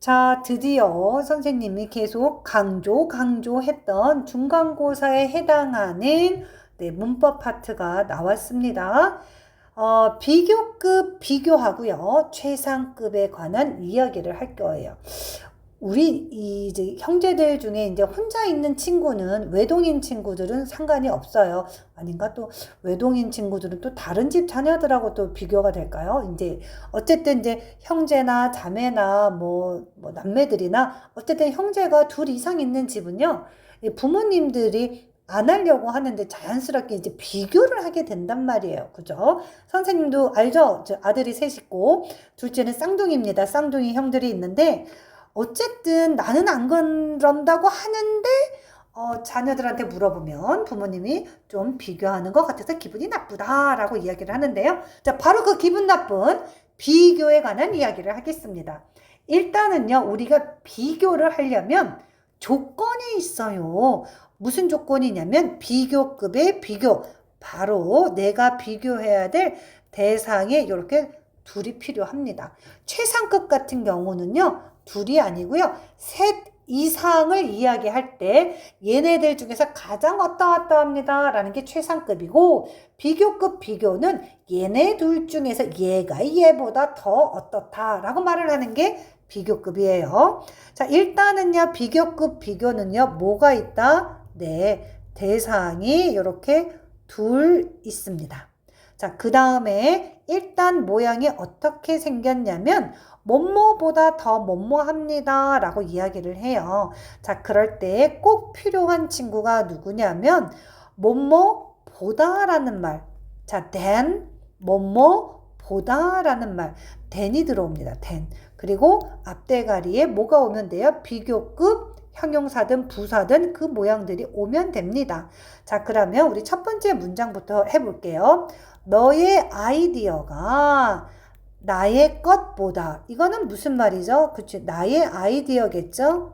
자, 드디어 선생님이 계속 강조했던 중간고사에 해당하는 문법 파트가 나왔습니다. 비교급 비교하고요. 최상급에 관한 이야기를 할 거예요. 우리 이제 형제들 중에 이제 혼자 있는 친구는 외동인 친구들은 상관이 없어요. 아닌가? 또 외동인 친구들은 또 다른 집 자녀들하고 또 비교가 될까요? 이제 어쨌든 이제 형제나 자매나 뭐 남매들이나 어쨌든 형제가 둘 이상 있는 집은요. 부모님들이 안 하려고 하는데 자연스럽게 이제 비교를 하게 된단 말이에요. 그죠? 선생님도 알죠? 저 아들이 셋 있고 둘째는 쌍둥이입니다. 쌍둥이 형들이 있는데 어쨌든 나는 안 그런다고 하는데 자녀들한테 물어보면 부모님이 좀 비교하는 것 같아서 기분이 나쁘다라고 이야기를 하는데요. 자, 바로 그 기분 나쁜 비교에 관한 이야기를 하겠습니다. 일단은요, 우리가 비교를 하려면 조건이 있어요. 무슨 조건이냐면 비교급의 비교. 바로 내가 비교해야 될 대상에 이렇게 둘이 필요합니다. 최상급 같은 경우는요, 둘이 아니고요. 셋 이상을 이야기할 때 얘네들 중에서 가장 어떠어떠합니다 라는 게 최상급이고, 비교급 비교는 얘네 둘 중에서 얘가 얘보다 더 어떻다라고 말을 하는 게 비교급이에요. 자, 일단은요, 비교급 비교는요, 뭐가 있다? 네, 대상이 이렇게 둘 있습니다. 자, 그 다음에 일단 모양이 어떻게 생겼냐면 뭐뭐보다 더 뭐뭐합니다 라고 이야기를 해요. 자, 그럴 때 꼭 필요한 친구가 누구냐면 뭐뭐보다 라는 말. 자, than 뭐뭐보다 라는 말. than이 들어옵니다. than. 그리고 앞대가리에 뭐가 오면 돼요? 비교급 형용사든 부사든 그 모양들이 오면 됩니다. 자, 그러면 우리 첫 번째 문장부터 해볼게요. 너의 아이디어가 나의 것보다, 이거는 무슨 말이죠? 그치, 나의 아이디어겠죠?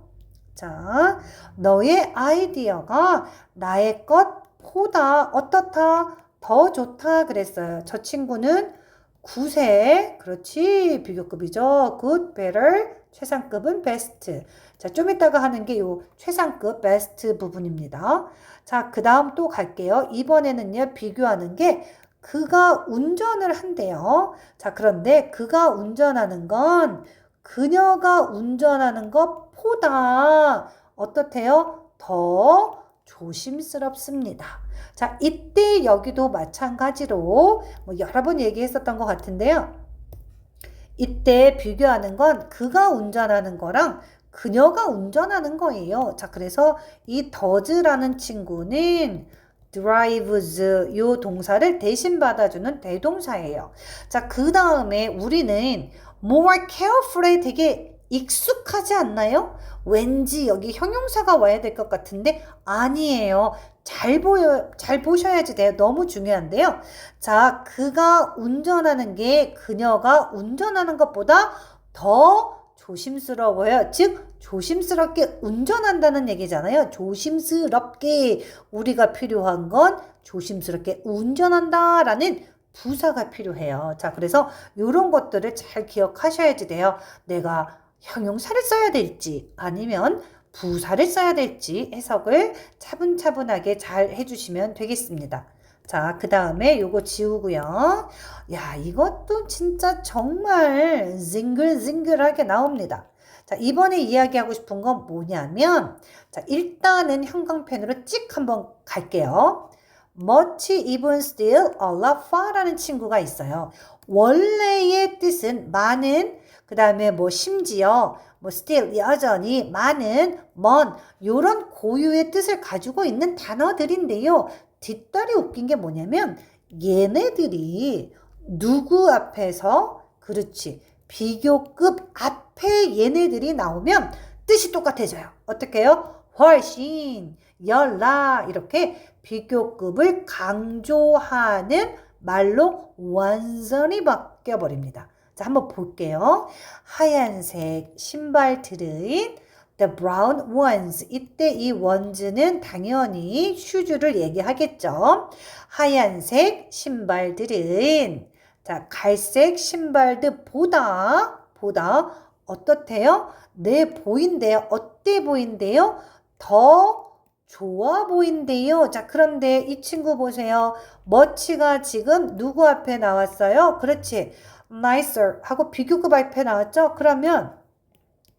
자, 너의 아이디어가 나의 것보다 어떻다? 더 좋다 그랬어요. 저 친구는 9세, 그렇지, 비교급이죠. good, better, 최상급은 best. 자, 좀 이따가 하는 게 요 최상급, best 부분입니다. 자, 그 다음 또 갈게요. 이번에는요, 비교하는 게 그가 운전을 한대요. 자, 그런데 그가 운전하는 건 그녀가 운전하는 것보다 어떻대요? 더 조심스럽습니다. 자, 이때 여기도 마찬가지로 여러 번 얘기했었던 것 같은데요. 이때 비교하는 건 그가 운전하는 거랑 그녀가 운전하는 거예요. 자, 그래서 이 does라는 친구는 drives 요 동사를 대신 받아주는 대동사예요. 자, 그 다음에 우리는 more carefully 되게 익숙하지 않나요? 왠지 여기 형용사가 와야 될 것 같은데 아니에요. 잘 보셔야지 돼요. 너무 중요한데요. 자, 그가 운전하는 게 그녀가 운전하는 것보다 더 조심스러워요. 즉, 조심스럽게 운전한다는 얘기잖아요. 조심스럽게 우리가 필요한 건 조심스럽게 운전한다라는 부사가 필요해요. 자, 그래서 이런 것들을 잘 기억하셔야지 돼요. 내가 형용사를 써야 될지 아니면 부사를 써야 될지 해석을 차분차분하게 잘 해주시면 되겠습니다. 자, 그 다음에 요거 지우고요. 야, 이것도 진짜 정말 징글징글하게 나옵니다. 자, 이번에 이야기하고 싶은 건 뭐냐면, 자, 일단은 형광펜으로 찍 한번 갈게요. much, even, still, a lot, far라는 친구가 있어요. 원래의 뜻은 많은, 그 다음에 뭐 심지어, 뭐 still, 여전히, 많은, 먼, 요런 고유의 뜻을 가지고 있는 단어들인데요. 뒷다리 웃긴 게 뭐냐면 얘네들이 누구 앞에서, 그렇지, 비교급 앞에 얘네들이 나오면 뜻이 똑같아져요. 어떻게 해요? 훨씬, 열나 이렇게 비교급을 강조하는 말로 완전히 바뀌어버립니다. 자, 한번 볼게요. 하얀색 신발들은 the brown ones. 이때 이 ones는 당연히 슈즈를 얘기하겠죠. 하얀색 신발들은, 자, 갈색 신발들보다 어떻대요? 네, 보인대요. 어때 보인대요? 더 좋아 보인대요. 자, 그런데 이 친구 보세요. much가 지금 누구 앞에 나왔어요? 그렇지. nicer 하고 비교급 앞에 나왔죠? 그러면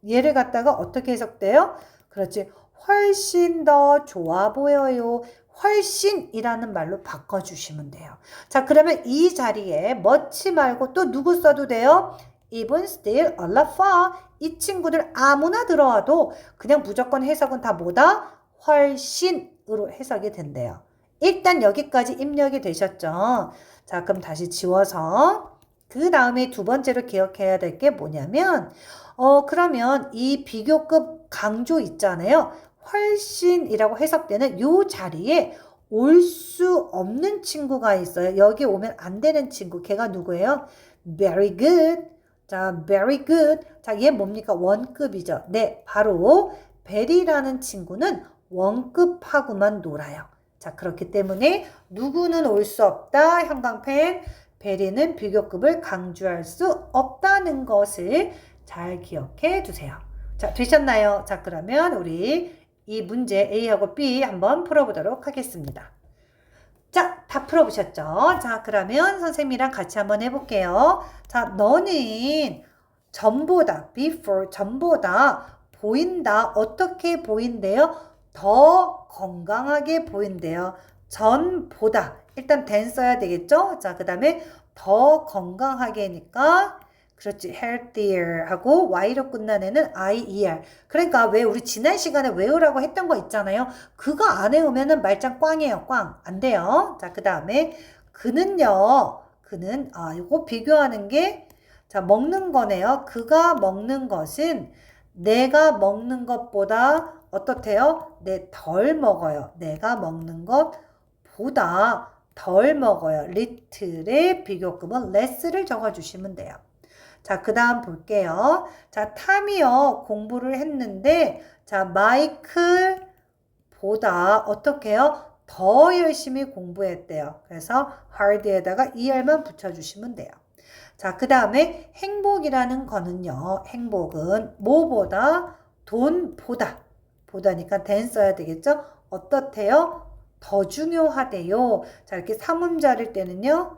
얘를 갖다가 어떻게 해석돼요? 그렇지. 훨씬 더 좋아 보여요. 훨씬이라는 말로 바꿔주시면 돼요. 자, 그러면 이 자리에 much 말고 또 누구 써도 돼요? even, still, a lot, far. 이 친구들 아무나 들어와도 그냥 무조건 해석은 다 뭐다? 훨씬으로 해석이 된대요. 일단 여기까지 입력이 되셨죠? 자, 그럼 다시 지워서 그 다음에 두 번째로 기억해야 될 게 뭐냐면 그러면 이 비교급 강조 있잖아요. 훨씬이라고 해석되는 요 자리에 올 수 없는 친구가 있어요. 여기 오면 안 되는 친구. 걔가 누구예요? Very good. 자, very good. 자, 얘 뭡니까? 원급이죠. 네, 바로 베리라는 친구는 원급하고만 놀아요. 자, 그렇기 때문에 누구는 올 수 없다. 형광펜. 베리는 비교급을 강조할 수 없다는 것을 잘 기억해 두세요. 자, 되셨나요? 자, 그러면 우리 이 문제 A하고 B 한번 풀어보도록 하겠습니다. 자, 다 풀어보셨죠? 자, 그러면 선생님이랑 같이 한번 해볼게요. 자, 너는 전보다, before, 전보다 보인다. 어떻게 보인대요? 더 건강하게 보인대요. 전보다. 일단 than 써야 되겠죠? 자, 그 다음에 더 건강하게니까 그렇지. healthier 하고 y로 끝나는 IER. 그러니까 왜 우리 지난 시간에 외우라고 했던 거 있잖아요. 그거 안 외우면은 말짱 꽝이에요. 꽝. 안 돼요. 자, 그 다음에 그는요. 그는 이거 비교하는 게 자, 먹는 거네요. 그가 먹는 것은 내가 먹는 것보다 어떻대요? 네, 덜 먹어요. 내가 먹는 것보다 덜 먹어요. little의 비교급은 less를 적어주시면 돼요. 자, 그 다음 볼게요. 자, 탐이요. 공부를 했는데, 자, 마이클보다 어떻게 해요? 더 열심히 공부했대요. 그래서 hard에다가 er만 붙여주시면 돼요. 자, 그 다음에 행복이라는 거는요. 행복은 뭐보다? 돈보다. 보다니까 than 써야 되겠죠? 어떻대요? 더 중요하대요. 자, 이렇게 사문자를 때는요.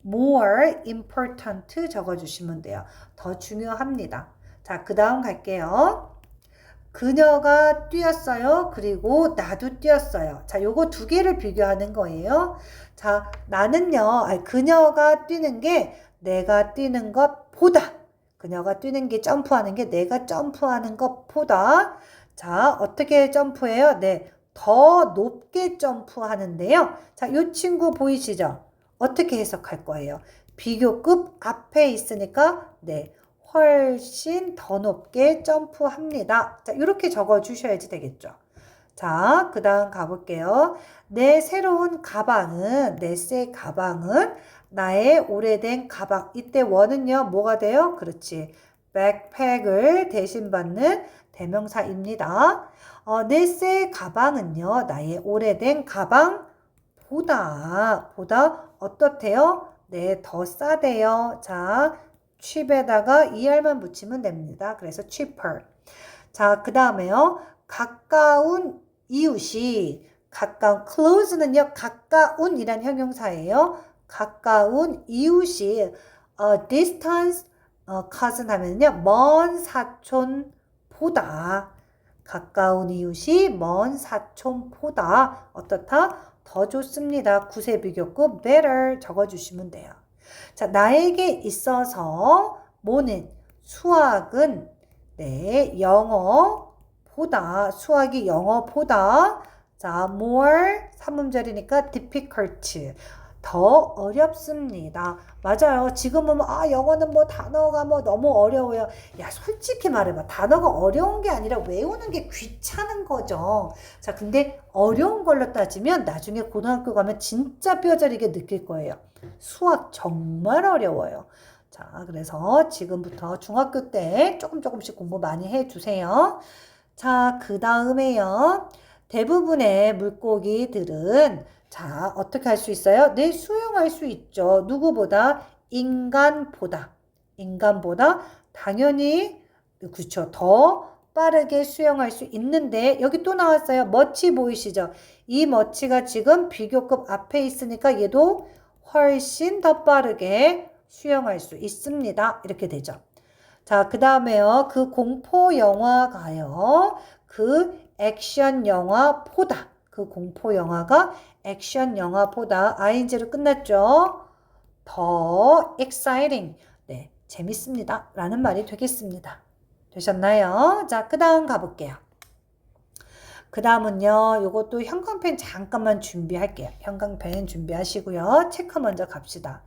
more important 적어주시면 돼요. 더 중요합니다. 자, 그 다음 갈게요. 그녀가 뛰었어요. 그리고 나도 뛰었어요. 자, 요거 두 개를 비교하는 거예요. 자, 나는요. 그녀가 뛰는 게 내가 뛰는 것보다 그녀가 뛰는 게 점프하는 게 내가 점프하는 것보다 자, 어떻게 점프해요? 네, 더 높게 점프하는데요. 자, 요 친구 보이시죠? 어떻게 해석할 거예요? 비교급 앞에 있으니까 네, 훨씬 더 높게 점프합니다. 자, 이렇게 적어주셔야지 되겠죠. 자, 그 다음 가볼게요. 내 새로운 가방은, 내 새 가방은 나의 오래된 가방. 이때 원은요, 뭐가 돼요? 그렇지. 백팩을 대신받는 대명사입니다. 내 새 가방은요, 나의 오래된 가방보다 어떻대요? 네, 더 싸대요. 자, cheap에다가 er만 붙이면 됩니다. 그래서 cheaper. 자, 그 다음에요. 가까운 이웃이 close는요. 가까운이란 형용사예요. 가까운 이웃이 distance cousin 하면요. 먼 사촌보다 가까운 이웃이 먼 사촌보다 어떻다? 더 좋습니다. 구세 비교급 better 적어주시면 돼요. 자, 나에게 있어서 뭐는 수학은 네, 영어보다 수학이 영어보다 자, more 3음절이니까 difficult 더 어렵습니다. 맞아요. 지금은 영어는 뭐 단어가 뭐 너무 어려워요. 야, 솔직히 말해봐. 단어가 어려운 게 아니라 외우는 게 귀찮은 거죠. 자, 근데 어려운 걸로 따지면 나중에 고등학교 가면 진짜 뼈저리게 느낄 거예요. 수학 정말 어려워요. 자, 그래서 지금부터 중학교 때 조금씩 공부 많이 해주세요. 자, 그 다음에요. 대부분의 물고기들은 자, 어떻게 할 수 있어요? 네, 수영할 수 있죠. 누구보다? 인간보다. 당연히 그렇죠. 더 빠르게 수영할 수 있는데 여기 또 나왔어요. much 보이시죠? 이 much가 지금 비교급 앞에 있으니까 얘도 훨씬 더 빠르게 수영할 수 있습니다. 이렇게 되죠. 자, 그 다음에요. 그 공포 영화가요. 그 액션 영화보다 그 공포 영화가 액션 영화보다 ing로 끝났죠. 더 exciting. 네, 재밌습니다. 라는 말이 되겠습니다. 되셨나요? 자, 그 다음 가볼게요. 그 다음은요, 요것도 형광펜 잠깐만 준비할게요. 형광펜 준비하시고요. 체크 먼저 갑시다.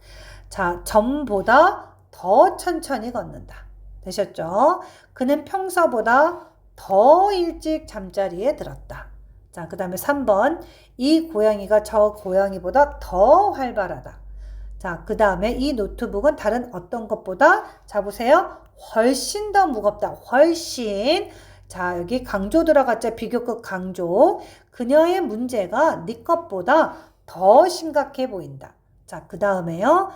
자, 전보다 더 천천히 걷는다. 되셨죠? 그는 평소보다 더 일찍 잠자리에 들었다. 자, 그 다음에 3번. 이 고양이가 저 고양이보다 더 활발하다. 자, 그 다음에 이 노트북은 다른 어떤 것보다, 자, 보세요. 훨씬 더 무겁다. 훨씬. 자, 여기 강조 들어갔죠. 비교급 강조. 그녀의 문제가 네 것보다 더 심각해 보인다. 자, 그 다음에요.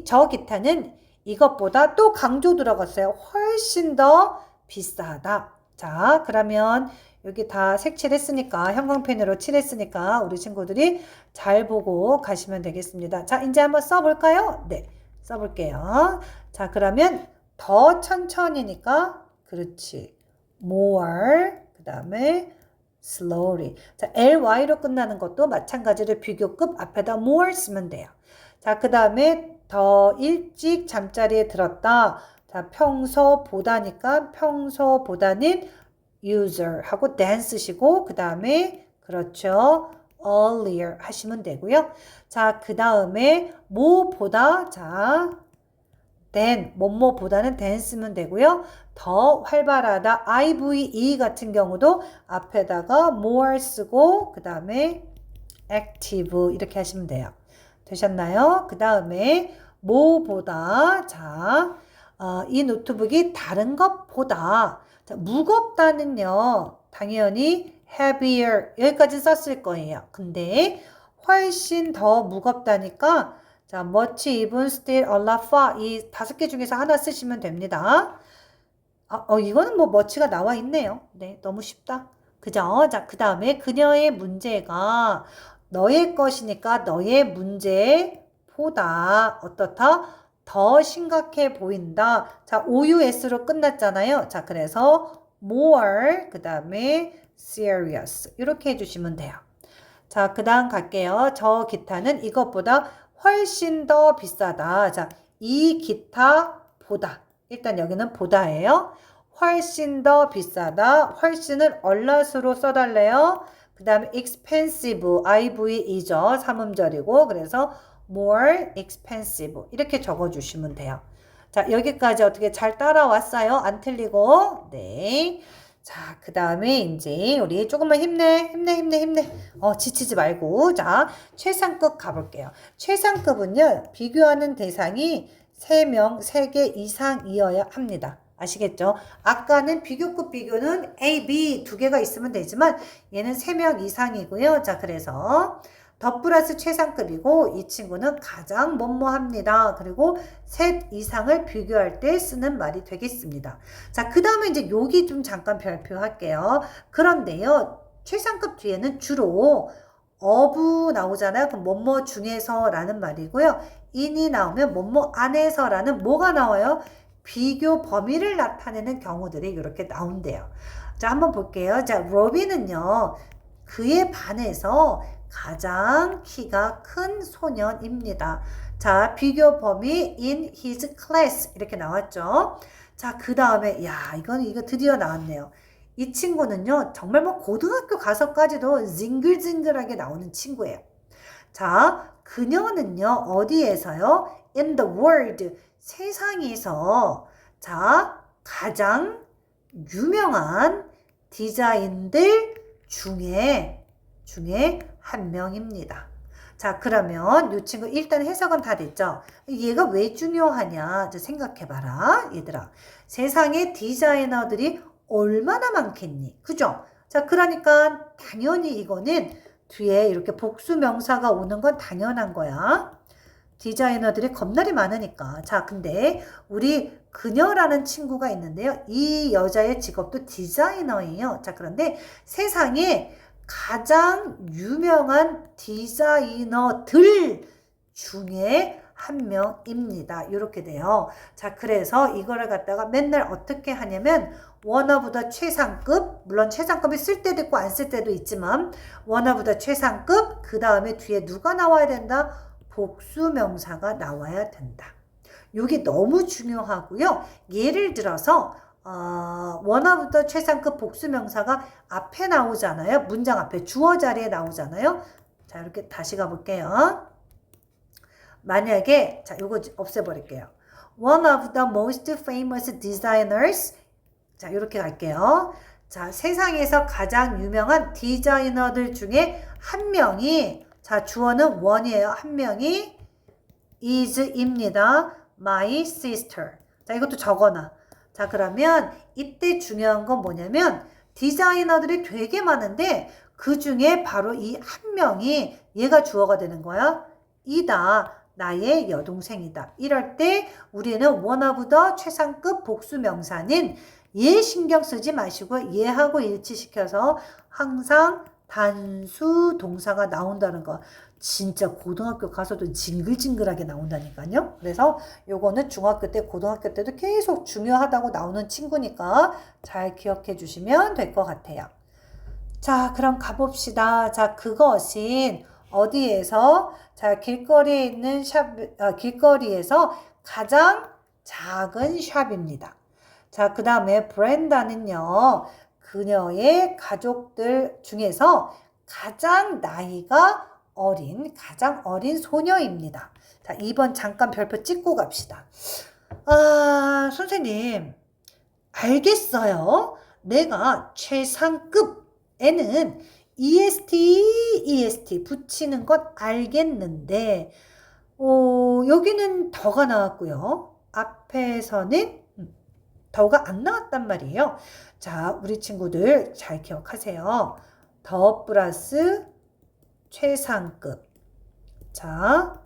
저 기타는 이것보다 또 강조 들어갔어요. 훨씬 더 비싸다. 자, 그러면 여기 다 색칠했으니까, 형광펜으로 칠했으니까 우리 친구들이 잘 보고 가시면 되겠습니다. 자, 이제 한번 써볼까요? 네, 써볼게요. 자, 그러면 더 천천히니까, 그렇지. more, 그 다음에 slowly. 자, ly로 끝나는 것도 마찬가지로 비교급 앞에다 more 쓰면 돼요. 자, 그 다음에 더 일찍 잠자리에 들었다. 자, 평소보다니까 평소보다는 user 하고 than 쓰시고 그 다음에 그렇죠. earlier 하시면 되고요. 자, 그 다음에 뭐보다 자 than 뭐뭐보다는 than 쓰면 되고요. 더 활발하다 IVE 같은 경우도 앞에다가 more 쓰고 그 다음에 active 이렇게 하시면 돼요. 되셨나요? 그 다음에 뭐보다 자 이 노트북이 다른 것보다 자, 무겁다는요. 당연히 heavier 여기까지 썼을 거예요. 근데 훨씬 더 무겁다니까 자, much, even, still, a lot, far 이 5개 중에서 하나 쓰시면 됩니다. 이거는 뭐 much가 나와 있네요. 네, 너무 쉽다. 그죠? 자, 그 다음에 그녀의 문제가 너의 것이니까 너의 문제보다 어떻다? 더 심각해 보인다. 자, OUS로 끝났잖아요. 자, 그래서 more, 그 다음에 serious 이렇게 해주시면 돼요. 자, 그 다음 갈게요. 저 기타는 이것보다 훨씬 더 비싸다. 자, 이 기타보다. 일단 여기는 보다예요. 훨씬 더 비싸다. 훨씬을 얼라스로 써달래요. 그 다음에 expensive, IVE죠. 삼음절이고. 그래서 more expensive. 이렇게 적어주시면 돼요. 자, 여기까지 어떻게 잘 따라왔어요? 안 틀리고. 네. 자, 그 다음에 이제 우리 조금만 힘내. 지치지 말고. 자, 최상급 가볼게요. 최상급은요, 비교하는 대상이 3명, 3개 이상이어야 합니다. 아시겠죠? 아까는 비교급 비교는 A, B 2개가 있으면 되지만 얘는 3명 이상이고요. 자, 그래서 더 플러스 최상급이고 이 친구는 가장 뭐뭐합니다. 그리고 셋 이상을 비교할 때 쓰는 말이 되겠습니다. 자, 그 다음에 이제 여기 좀 잠깐 발표할게요. 그런데요, 최상급 뒤에는 주로 of 나오잖아요. 그럼 뭐뭐 중에서 라는 말이고요. in이 나오면 뭐뭐 안에서 라는 뭐가 나와요? 비교 범위를 나타내는 경우들이 이렇게 나온대요. 자, 한번 볼게요. 자, 로비는요, 그에 반해서 가장 키가 큰 소년입니다. 자, 비교 범위 in his class 이렇게 나왔죠. 자, 그 다음에 이거 드디어 나왔네요. 이 친구는요, 정말 뭐 고등학교 가서까지도 징글징글하게 나오는 친구예요. 자, 그녀는요, 어디에서요? In the world, 세상에서 자, 가장 유명한 디자인들 중에 한 명입니다. 자, 그러면 이 친구 일단 해석은 다 됐죠? 얘가 왜 중요하냐? 생각해봐라, 얘들아. 세상에 디자이너들이 얼마나 많겠니? 그죠? 자, 그러니까 당연히 이거는 뒤에 이렇게 복수 명사가 오는 건 당연한 거야. 디자이너들이 겁나리 많으니까. 자, 근데 우리 그녀라는 친구가 있는데요. 이 여자의 직업도 디자이너예요. 자, 그런데 세상에 가장 유명한 디자이너들 중에 한 명입니다. 이렇게 돼요. 자, 그래서 이거를 갖다가 맨날 어떻게 하냐면 원어보다 최상급, 물론 최상급이 쓸 때도 있고 안 쓸 때도 있지만 원어보다 최상급, 그 다음에 뒤에 누가 나와야 된다? 복수명사가 나와야 된다. 이게 너무 중요하고요. 예를 들어서 원어부터 최상급 복수명사가 앞에 나오잖아요. 문장 앞에 주어 자리에 나오잖아요. 자, 이렇게 다시 가볼게요. 만약에 자, 요거 없애버릴게요. One of the most famous designers. 자, 이렇게 갈게요. 자, 세상에서 가장 유명한 디자이너들 중에 한 명이, 자, 주어는 one이에요. 한 명이 is입니다. My sister. 자, 이것도 적어놔. 자, 그러면 이때 중요한 건 뭐냐면 디자이너들이 되게 많은데 그 중에 바로 이 한 명이 얘가 주어가 되는 거야. 이다. 나의 여동생이다. 이럴 때 우리는 one of the 최상급 복수명사는 얘 신경 쓰지 마시고 얘하고 일치시켜서 항상 단수 동사가 나온다는 거. 진짜 고등학교 가서도 징글징글하게 나온다니까요. 그래서 요거는 중학교 때, 고등학교 때도 계속 중요하다고 나오는 친구니까 잘 기억해 주시면 될 것 같아요. 자, 그럼 가봅시다. 자, 그것은 어디에서? 자, 길거리에 있는 길거리에서 가장 작은 샵입니다. 자, 그 다음에 브렌다는요, 그녀의 가족들 중에서 가장 어린 소녀입니다. 자, 2번 잠깐 별표 찍고 갑시다. 선생님, 알겠어요. 내가 최상급에는 EST 붙이는 것 알겠는데, 여기는 더가 나왔고요. 앞에서는 더가 안 나왔단 말이에요. 자, 우리 친구들 잘 기억하세요. 더 플러스 최상급. 자,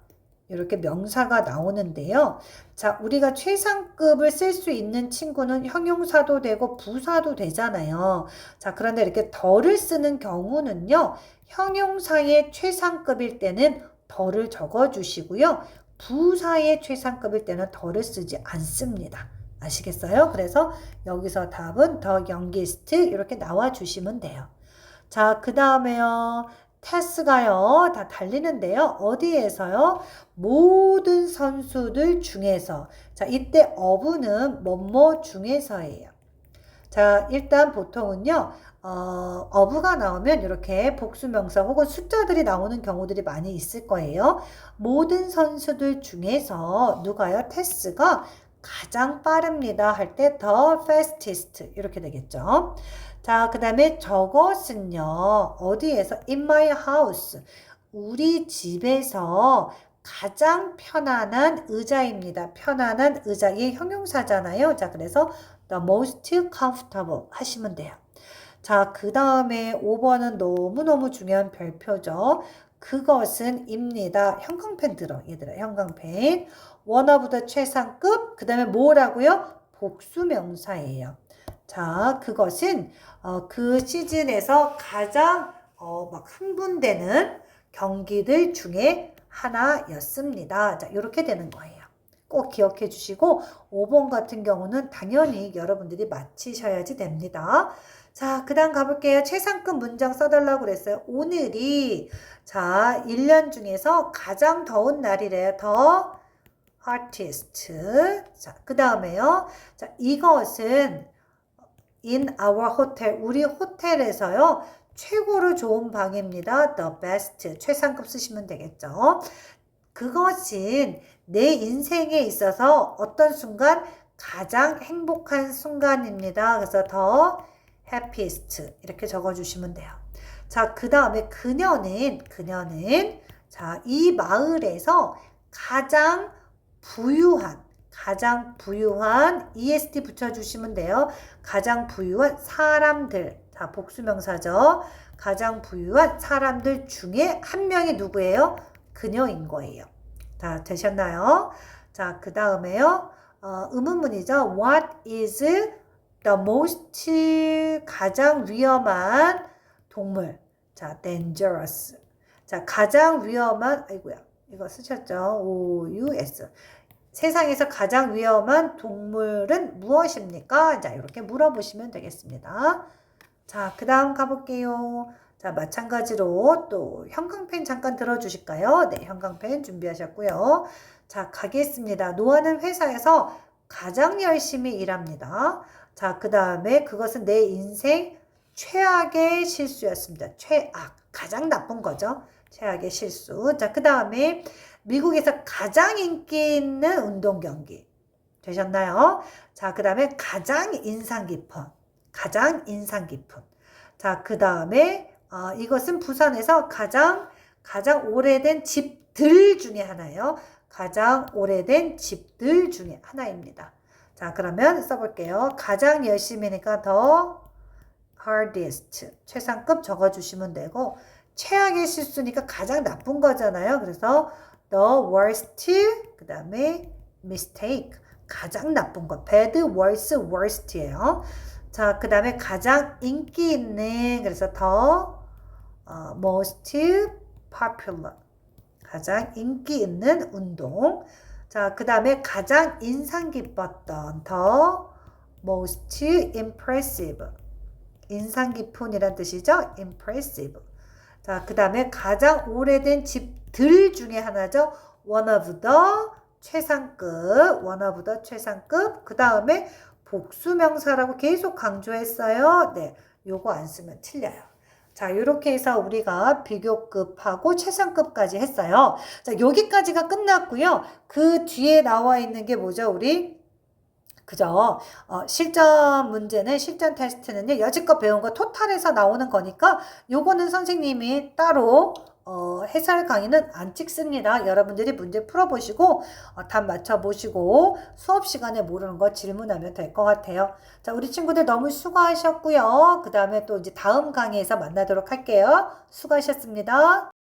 이렇게 명사가 나오는데요. 자, 우리가 최상급을 쓸 수 있는 친구는 형용사도 되고 부사도 되잖아요. 자, 그런데 이렇게 더를 쓰는 경우는요. 형용사의 최상급일 때는 더를 적어주시고요. 부사의 최상급일 때는 더를 쓰지 않습니다. 아시겠어요? 그래서 여기서 답은 더 youngest 이렇게 나와주시면 돼요. 자, 그 다음에요. 테스가요. 다 달리는데요. 어디에서요? 모든 선수들 중에서. 자, 이때 of는 뭐뭐 중에서예요. 자, 일단 보통은요. of가 나오면 이렇게 복수명사 혹은 숫자들이 나오는 경우들이 많이 있을 거예요. 모든 선수들 중에서 누가요? 테스가 가장 빠릅니다. 할 때 the fastest 이렇게 되겠죠. 자, 그 다음에 저것은요. 어디에서? In my house. 우리 집에서 가장 편안한 의자입니다. 편안한 의자의 형용사잖아요. 자, 그래서 the most comfortable 하시면 돼요. 자, 그 다음에 5번은 너무너무 중요한 별표죠. 그것은 입니다. 형광펜 들어, 얘들아. 형광펜. 원어보다 최상급. 그 다음에 뭐라고요? 복수명사예요. 자, 그것은 그 시즌에서 가장 막 흥분되는 경기들 중에 하나였습니다. 자, 이렇게 되는 거예요. 꼭 기억해 주시고 5번 같은 경우는 당연히 여러분들이 맞히셔야지 됩니다. 자, 그 다음 가볼게요. 최상급 문장 써달라고 그랬어요. 오늘이 자 1년 중에서 가장 더운 날이래요. 더 hottest. 자, 그 다음에요. 자, 이것은 in our hotel. 우리 호텔에서요. 최고로 좋은 방입니다. the best. 최상급 쓰시면 되겠죠. 그것은 내 인생에 있어서 어떤 순간 가장 행복한 순간입니다. 그래서 the happiest 이렇게 적어주시면 돼요. 자, 그 다음에 그녀는 자, 이 마을에서 가장 부유한 EST 붙여주시면 돼요. 가장 부유한 사람들. 자, 복수명사죠. 가장 부유한 사람들 중에 한 명이 누구예요? 그녀인 거예요. 자, 되셨나요? 자, 그 다음에요. 의문문이죠. What is the most 가장 위험한 동물? 자, dangerous. 자, 가장 위험한, 아이고야, 이거 쓰셨죠? OUS. 세상에서 가장 위험한 동물은 무엇입니까? 자, 이렇게 물어보시면 되겠습니다. 자, 그 다음 가볼게요. 자, 마찬가지로 또 형광펜 잠깐 들어주실까요? 네, 형광펜 준비하셨고요. 자, 가겠습니다. 노아는 회사에서 가장 열심히 일합니다. 자, 그 다음에 그것은 내 인생 최악의 실수였습니다. 최악, 가장 나쁜 거죠. 최악의 실수. 자, 그 다음에 미국에서 가장 인기 있는 운동 경기. 되셨나요? 자, 그 다음에 가장 인상 깊은. 가장 인상 깊은. 자, 그 다음에 이것은 부산에서 가장 오래된 집들 중에 하나예요. 가장 오래된 집들 중에 하나입니다. 자, 그러면 써볼게요. 가장 열심히니까 더 hardest 최상급 적어주시면 되고 최악의 실수니까 가장 나쁜 거잖아요. 그래서 the worst 그 다음에 mistake 가장 나쁜 거 bad, worse, worst예요. 자, 그 다음에 가장 인기 있는 그래서 더 most popular 가장 인기 있는 운동. 자, 그 다음에 가장 인상 깊었던 더 most impressive 인상 깊은이란 뜻이죠. impressive. 자, 그 다음에 가장 오래된 집들 중에 하나죠. one of the 최상급. one of the 최상급. 그 다음에 복수명사라고 계속 강조했어요. 네, 요거 안 쓰면 틀려요. 자, 이렇게 해서 우리가 비교급하고 최상급까지 했어요. 자, 여기까지가 끝났고요. 그 뒤에 나와 있는 게 뭐죠, 우리? 그죠? 실전 문제는, 실전 테스트는요, 여지껏 배운 거 토탈에서 나오는 거니까, 요거는 선생님이 따로, 해설 강의는 안 찍습니다. 여러분들이 문제 풀어보시고, 답 맞춰보시고, 수업 시간에 모르는 거 질문하면 될 것 같아요. 자, 우리 친구들 너무 수고하셨고요. 그 다음에 또 이제 다음 강의에서 만나도록 할게요. 수고하셨습니다.